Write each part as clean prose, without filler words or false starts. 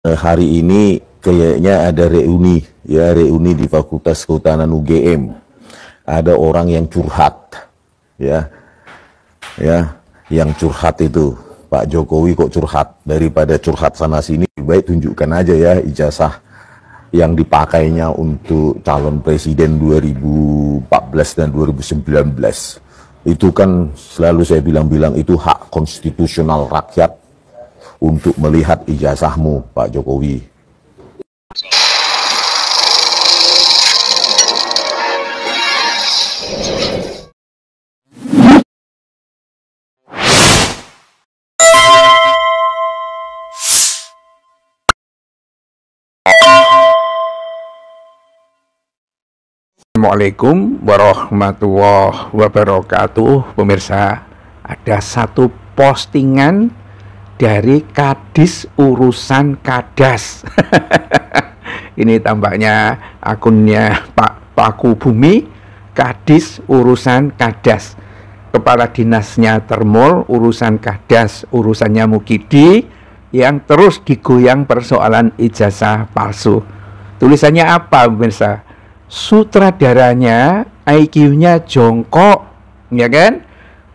Hari ini kayaknya ada reuni di Fakultas Kehutanan UGM. Ada orang yang curhat, ya, yang curhat itu Pak Jokowi kok curhat. Daripada curhat sana sini, baik tunjukkan aja ya ijazah yang dipakainya untuk calon presiden 2014 dan 2019. Itu kan selalu saya bilang itu hak konstitusional rakyat untuk melihat ijazahmu, Pak Jokowi. Assalamualaikum warahmatullahi wabarakatuh. Pemirsa, ada satu postingan dari Kadis urusan Kadas. Ini tampaknya akunnya Pak Paku Bumi, Kadis urusan Kadas. Kepala dinasnya Termol, urusan Kadas, urusannya Mukidi, yang terus digoyang persoalan ijazah palsu. Tulisannya apa, pemirsa? Sutradaranya IQ-nya jongkok, ya kan?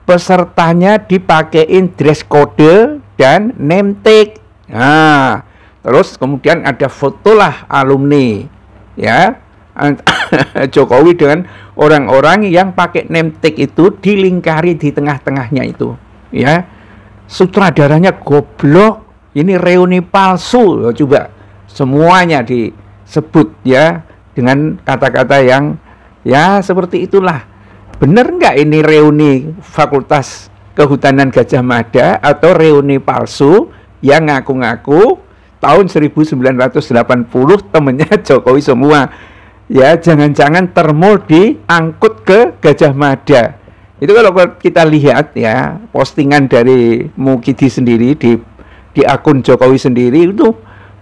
Pesertanya dipakein dress code dan name tag. Nah, terus kemudian ada foto lah alumni, ya, Jokowi dengan orang-orang yang pakai name tag itu dilingkari di tengah-tengahnya itu, ya. Sutradaranya goblok, ini reuni palsu, coba semuanya disebut, ya, dengan kata-kata yang ya seperti itulah. Bener nggak ini reuni Fakultas Kehutanan Gadjah Mada atau reuni palsu yang ngaku-ngaku tahun 1980 temennya Jokowi semua? Ya, jangan-jangan Termol diangkut ke Gadjah Mada. Itu kalau kita lihat ya postingan dari Mukidi sendiri di akun Jokowi sendiri itu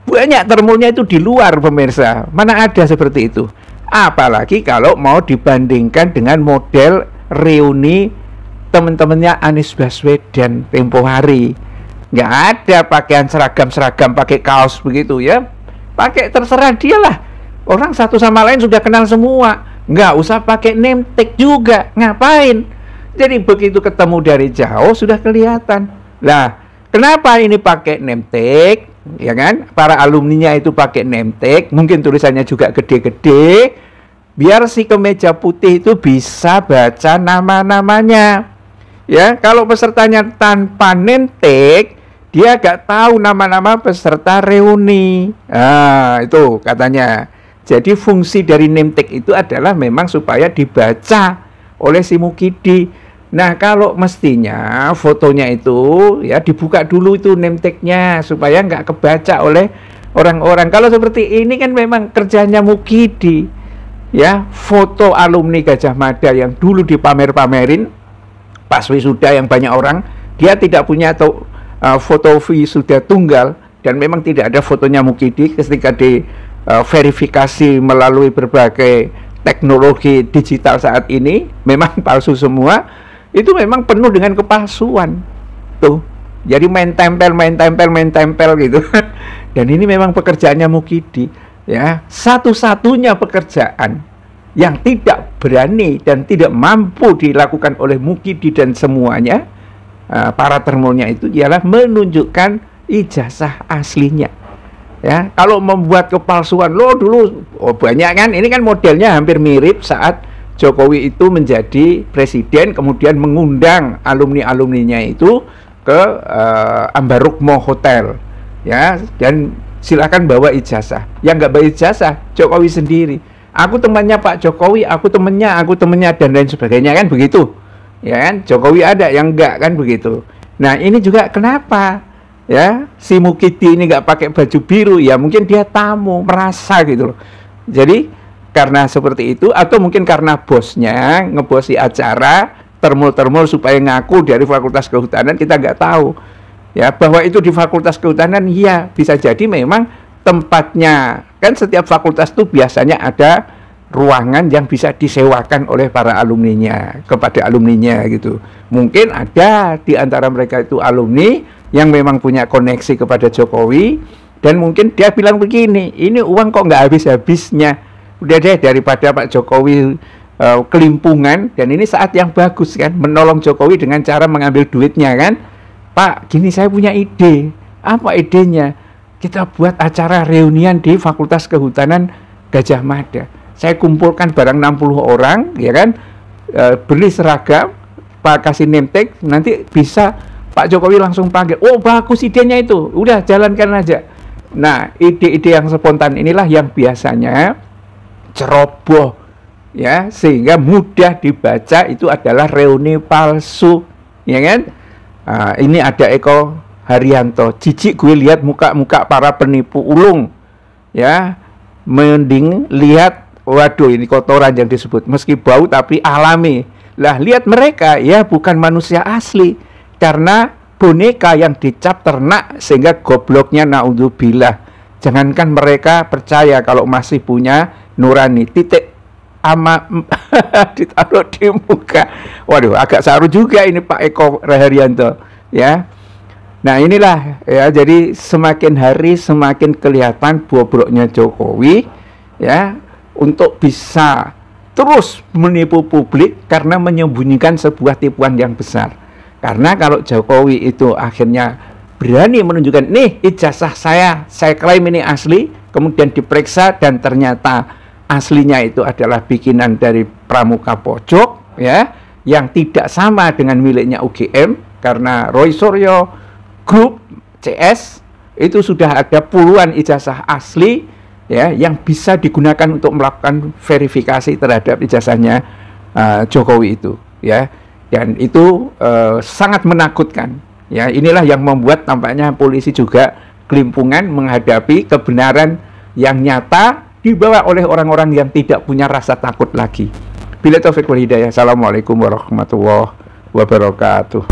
banyak Termolnya itu di luar, pemirsa. Mana ada seperti itu. Apalagi kalau mau dibandingkan dengan model reuni teman-temannya Anies Baswedan tempo hari. Nggak ada pakaian seragam-seragam, pakai kaos begitu ya. Pakai terserah dia lah. Orang satu sama lain sudah kenal semua. Nggak usah pakai name tag juga. Ngapain? Jadi begitu ketemu dari jauh sudah kelihatan. Lah, kenapa ini pakai name tag? Ya kan, para alumninya itu pakai name tag, mungkin tulisannya juga gede-gede, biar si kemeja putih itu bisa baca nama-namanya. Ya, kalau pesertanya tanpa name tag, dia gak tahu nama-nama peserta reuni. Nah, itu katanya. Jadi fungsi dari name tag itu adalah memang supaya dibaca oleh si Mukidi. Nah, kalau mestinya fotonya itu ya dibuka dulu itu name tag-nya supaya nggak kebaca oleh orang-orang. Kalau seperti ini kan memang kerjanya Mukidi. Ya, foto alumni Gadjah Mada yang dulu dipamer-pamerin pas wisuda yang banyak orang, dia tidak punya foto wisuda tunggal dan memang tidak ada fotonya Mukidi ketika diverifikasi melalui berbagai teknologi digital saat ini, memang palsu semua. Itu memang penuh dengan kepalsuan tuh. Jadi main tempel gitu. Dan ini memang pekerjaannya Mukidi, ya. Satu-satunya pekerjaan yang tidak berani dan tidak mampu dilakukan oleh Mukidi dan semuanya para Termolnya itu ialah menunjukkan ijazah aslinya. Ya, kalau membuat kepalsuan dulu banyak kan, ini kan modelnya hampir mirip saat Jokowi itu menjadi presiden, kemudian mengundang alumni-alumninya itu ke Ambarukmo Hotel, ya, dan silakan bawa ijazah. Yang nggak bawa ijazah Jokowi sendiri. Aku temannya Pak Jokowi, aku temannya dan lain sebagainya, kan begitu, ya kan? Jokowi ada yang enggak, kan begitu. Nah, ini juga kenapa, ya, si Mukidi ini nggak pakai baju biru, ya mungkin dia tamu merasa gitu loh. Jadi karena seperti itu, atau mungkin karena bosnya ngebosi acara Termol supaya ngaku dari Fakultas Kehutanan, kita nggak tahu. Ya, bahwa itu di Fakultas Kehutanan, ya bisa jadi memang tempatnya. Kan setiap fakultas itu biasanya ada ruangan yang bisa disewakan oleh para alumninya kepada alumninya gitu. Mungkin ada di antara mereka itu alumni yang memang punya koneksi kepada Jokowi, Dan mungkin dia bilang begini, ini uang kok nggak habis-habisnya, udah deh daripada Pak Jokowi kelimpungan, dan ini saat yang bagus kan, menolong Jokowi dengan cara mengambil duitnya kan. Pak, gini saya punya ide. Apa idenya? Kita buat acara reunian di Fakultas Kehutanan Gajah Mada. Saya kumpulkan barang 60 orang, ya kan, beli seragam, Pak kasih name tag, nanti bisa Pak Jokowi langsung panggil. Oh bagus idenya itu, udah jalankan aja. Nah, ide-ide yang spontan inilah yang biasanya ceroboh, ya, sehingga mudah dibaca itu adalah reuni palsu, ya kan? Ini ada Eko Haryanto, jijik gue lihat muka-muka para penipu ulung, ya, mending lihat, waduh ini kotoran yang disebut, meski bau tapi alami. Lah lihat mereka, ya bukan manusia asli, karena boneka yang dicap ternak sehingga gobloknya naudzubillah. Jangankan mereka percaya kalau masih punya nurani, titik ama ditaruh di muka. Waduh, agak saru juga ini Pak Eko Haryanto, ya. Nah inilah ya, jadi semakin hari semakin kelihatan bobroknya Jokowi, ya, untuk bisa terus menipu publik karena menyembunyikan sebuah tipuan yang besar. Karena kalau Jokowi itu akhirnya berani menunjukkan, nih ijazah saya klaim ini asli, kemudian diperiksa dan ternyata aslinya itu adalah bikinan dari Pramuka Pojok, ya, yang tidak sama dengan miliknya UGM, karena Roy Suryo Group CS itu sudah ada puluhan ijazah asli, ya, yang bisa digunakan untuk melakukan verifikasi terhadap ijazahnya Jokowi itu, ya, dan itu sangat menakutkan, ya. Inilah yang membuat tampaknya polisi juga kelimpungan menghadapi kebenaran yang nyata dibawa oleh orang-orang yang tidak punya rasa takut lagi. Bila taufik wal hidayah. Assalamualaikum warahmatullahi wabarakatuh.